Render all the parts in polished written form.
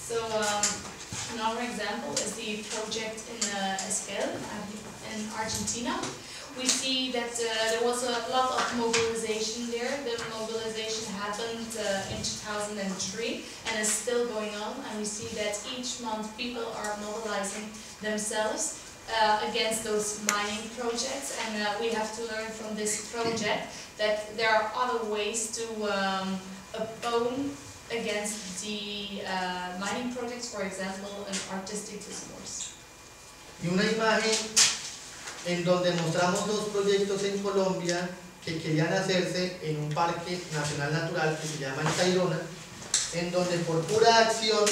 So another example is the project in Esquel in Argentina. We see that there was a lot of mobilization there. The mobilization happened in 2003 and is still going on. And we see that each month people are mobilizing themselves against those mining projects. And we have to learn from this project that there are other ways to oppose against the mining projects, for example, an artistic discourse. Y una imagen en donde mostramos dos proyectos en Colombia que querían hacerse en un parque nacional natural que se llama el Tayrona, en donde por pura acción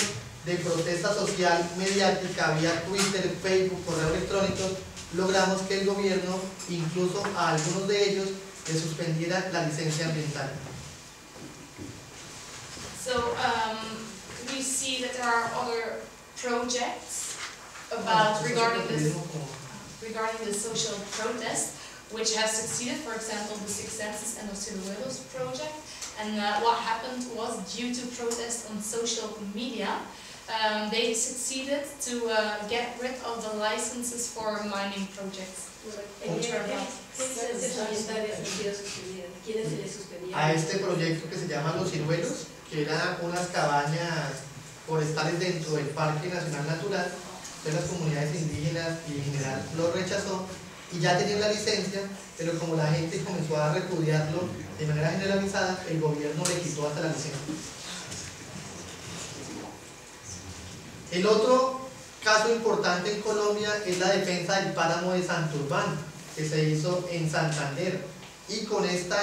de protesta social mediática vía Twitter, Facebook, correo electrónicos, logramos que el gobierno, incluso a algunos de ellos, les suspendiera la licencia ambiental. So we see that there are other projects about regarding the social protest, which have succeeded. For example, the Six Senses and the Ciruelos project. And what happened was, due to protest on social media, they succeeded to get rid of the licenses for mining projects. A este proyecto que se llama Los Ciruelos, que eran unas cabañas forestales dentro del Parque Nacional Natural, de las comunidades indígenas y en general lo rechazó y ya tenían la licencia, pero como la gente comenzó a repudiarlo de manera generalizada, el gobierno le quitó hasta la licencia. El otro caso importante en Colombia es la defensa del páramo de Santurbán, que se hizo en Santander, y con esta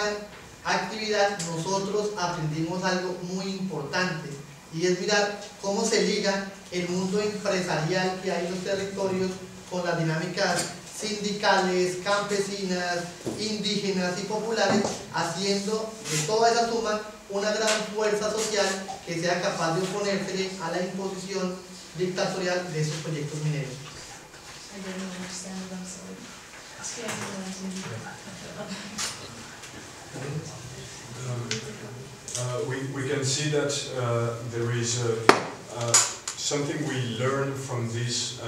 actividad nosotros aprendimos algo muy importante, y es mirar cómo se liga el mundo empresarial que hay en los territorios con las dinámicas sindicales, campesinas, indígenas y populares, haciendo de toda esa suma una gran fuerza social que sea capaz de oponérsele a la imposición dictatorial de esos proyectos mineros. We can see that there is something we learn from this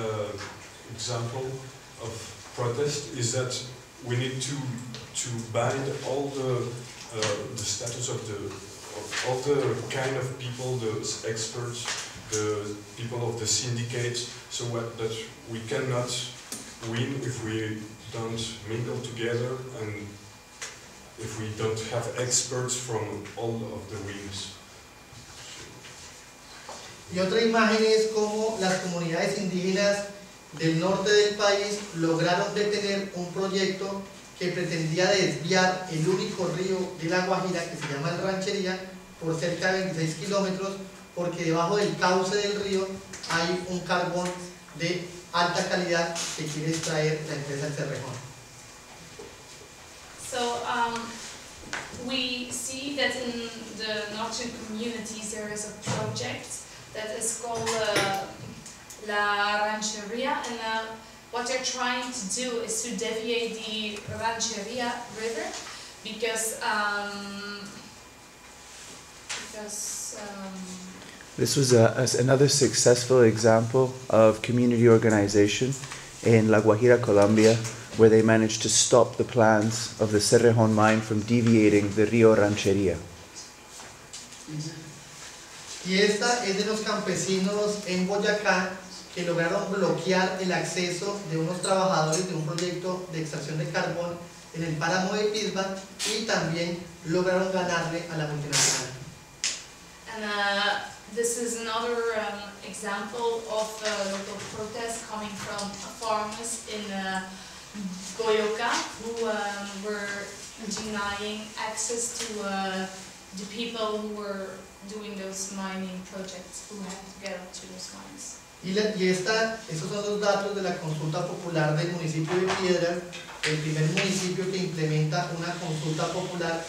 example of protest is that we need to bind all the status of all the kind of people, the experts, the people of the syndicates, so that we cannot win if we don't mingle together and if we don't have experts from all of the wings. Y otra imagen es cómo las comunidades indígenas del norte del país lograron detener un proyecto que pretendía desviar el único río de La Guajira, que se llama el Ranchería, por cerca de 26 kilómetros, porque debajo del cauce del río hay un carbón de alta calidad que quiere extraer la empresa El Cerrejón. So we see that in the northern communities there is a project that is called La Rancheria, and what they're trying to do is to deviate the Rancheria River because this was another successful example of community organization in La Guajira, Colombia, where they managed to stop the plans of the Cerrejón mine from deviating the Rio Rancheria. Y esta es de los campesinos en Boyacá que lograron bloquear el acceso de unos trabajadores de un proyecto de extracción de carbón en el páramo de Pisba y también lograron ganarle a la multinacional. And this is another example of local protest coming from farmers in Boyacá who were denying access to the people who were doing those mining projects, who had to get up to those mines. Estos son los datos de la consulta popular del municipio de Piedras, el primer municipio que implementa una consulta popular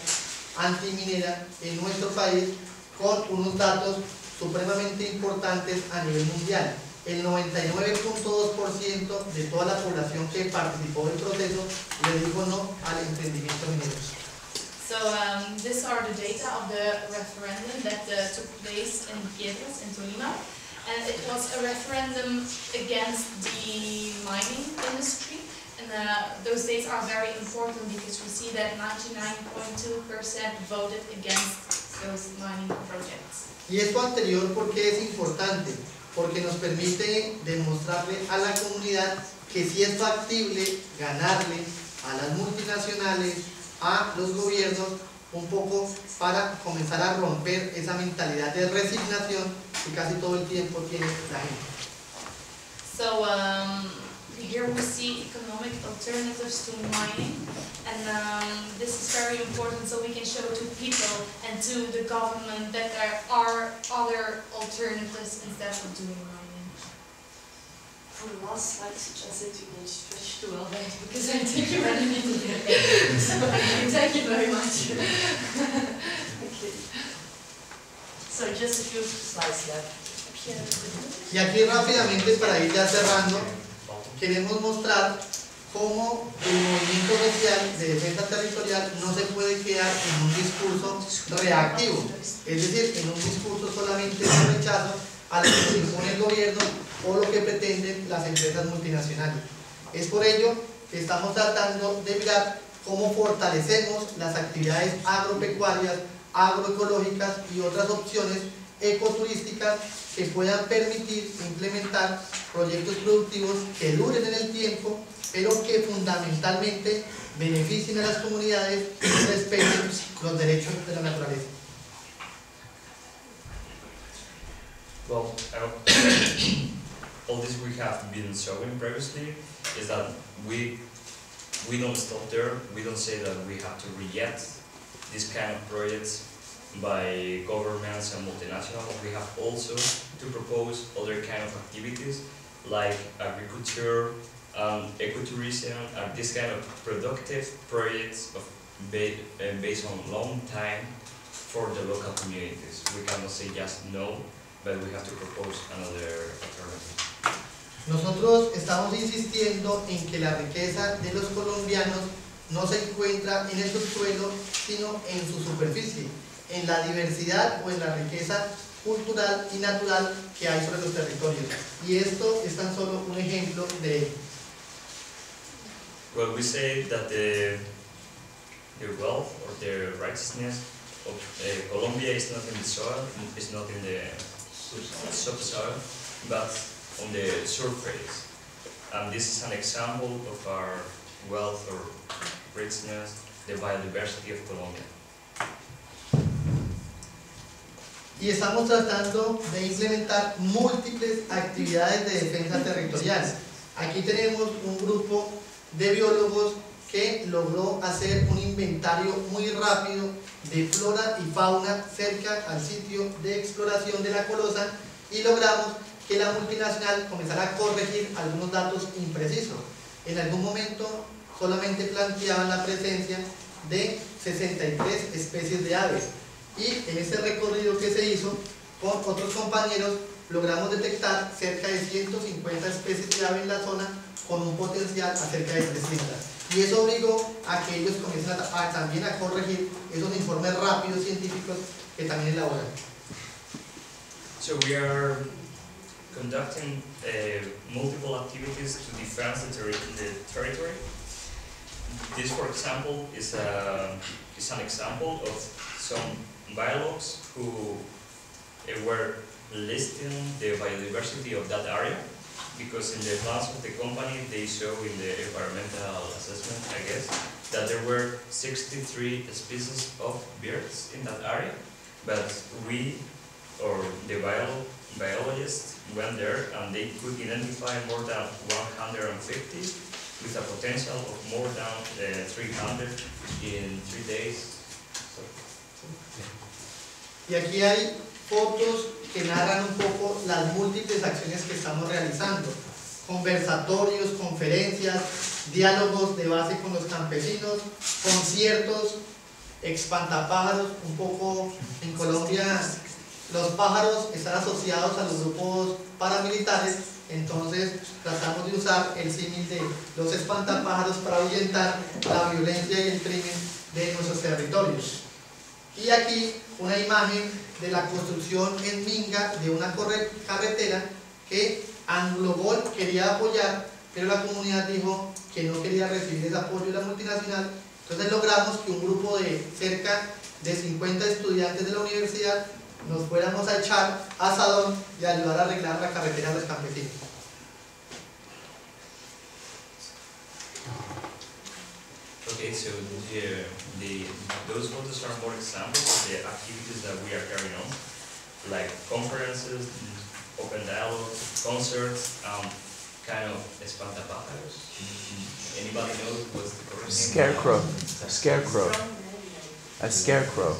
antiminera en nuestro país, con unos datos supremamente importantes a nivel mundial. El 99.2% de toda la población que participó del proceso le dijo no al emprendimiento minero. So these are the data of the referendum that took place in Piedras, in Tolima. and it was a referendum against the mining industry. And those dates are very important because we see that 99.2% voted against those mining projects. Y esto anterior, ¿por qué es importante? Porque nos permite demostrarle a la comunidad que sí es factible ganarle a las multinacionales, a los gobiernos, un poco para comenzar a romper esa mentalidad de resignación que casi todo el tiempo tiene la gente. So here we see economic alternatives to mining, and this is very important so we can show to people and to the government that there are other alternatives instead of doing mining. For the last slide, suggested you will switch to Leuven because I think you're running into there. So thank you very much. Okay. So just a few slides left. Y aquí rápidamente, para ir ya cerrando, queremos mostrar cómo el movimiento social de defensa territorial no se puede quedar en un discurso reactivo, es decir, en un discurso solamente de rechazo a lo que impone el gobierno o lo que pretenden las empresas multinacionales. Es por ello que estamos tratando de mirar cómo fortalecemos las actividades agropecuarias, agroecológicas y otras opciones ecoturísticas que puedan permitir implementar proyectos productivos que duren en el tiempo, pero que fundamentalmente beneficien a las comunidades y respeten los derechos de la naturaleza. Well, all this we have been showing previously is that we don't stop there. We don't say that we have to reject these kind of projects by governments and multinationals. We have also to propose other kind of activities like agriculture, ecotourism, and this kind of productive projects of based on long time for the local communities. We cannot say just no, but we have to propose another alternative. Nosotros estamos insistiendo en que la riqueza de los colombianos no se encuentra en el subsuelo, sino en su superficie, en la diversidad o en la riqueza cultural y natural que hay sobre los territorios. Y esto es tan solo un ejemplo de ello. Well, we say that the wealth or the righteousness of Colombia is not in the soil, is not in the subsoil, but on the surface. And this is an example of our wealth or richness, the biodiversity of Colombia. Y estamos tratando de implementar múltiples actividades de defensa territorial. Aquí tenemos un grupo de biólogos que logró hacer un inventario muy rápido de flora y fauna cerca al sitio de exploración de la Colosa y logramos que la multinacional comenzara a corregir algunos datos imprecisos. En algún momento solamente planteaban la presencia de 63 especies de aves. Y en ese recorrido que se hizo con otros compañeros logramos detectar cerca de 150 especies de aves en la zona con un potencial a cerca de 300. Y eso obligó a que ellos comiencen también a corregir esos informes rápidos científicos que también elaboran. So we are conducting multiple activities to defend the territory. This, for example, is an example of some biologs who were listing the biodiversity of that area, because in the plans of the company they show in the environmental assessment, I guess, that there were 63 species of birds in that area, but we, or the biologists, went there and they could identify more than 150 with a potential of more than 300 in 3 days. Y aquí hay fotos que narran un poco las múltiples acciones que estamos realizando. Conversatorios, conferencias, diálogos de base con los campesinos, conciertos, espantapájaros. Un poco en Colombia los pájaros están asociados a los grupos paramilitares, entonces tratamos de usar el símil de los espantapájaros para ahuyentar la violencia y el crimen de nuestros territorios. Y aquí una imagen de la construcción en Minga de una carretera que Anglogol quería apoyar, pero la comunidad dijo que no quería recibir ese apoyo de la multinacional. Entonces logramos que un grupo de cerca de 50 estudiantes de la universidad nos fuéramos a echar asadón y ayudar a arreglar la carretera de los campesinos. Okay, so those photos are more examples of the activities that we are carrying on, like conferences, open dialogue, concerts, kind of espantapájaros. Anybody knows what's the correct name? Scarecrow. A scarecrow. A scarecrow.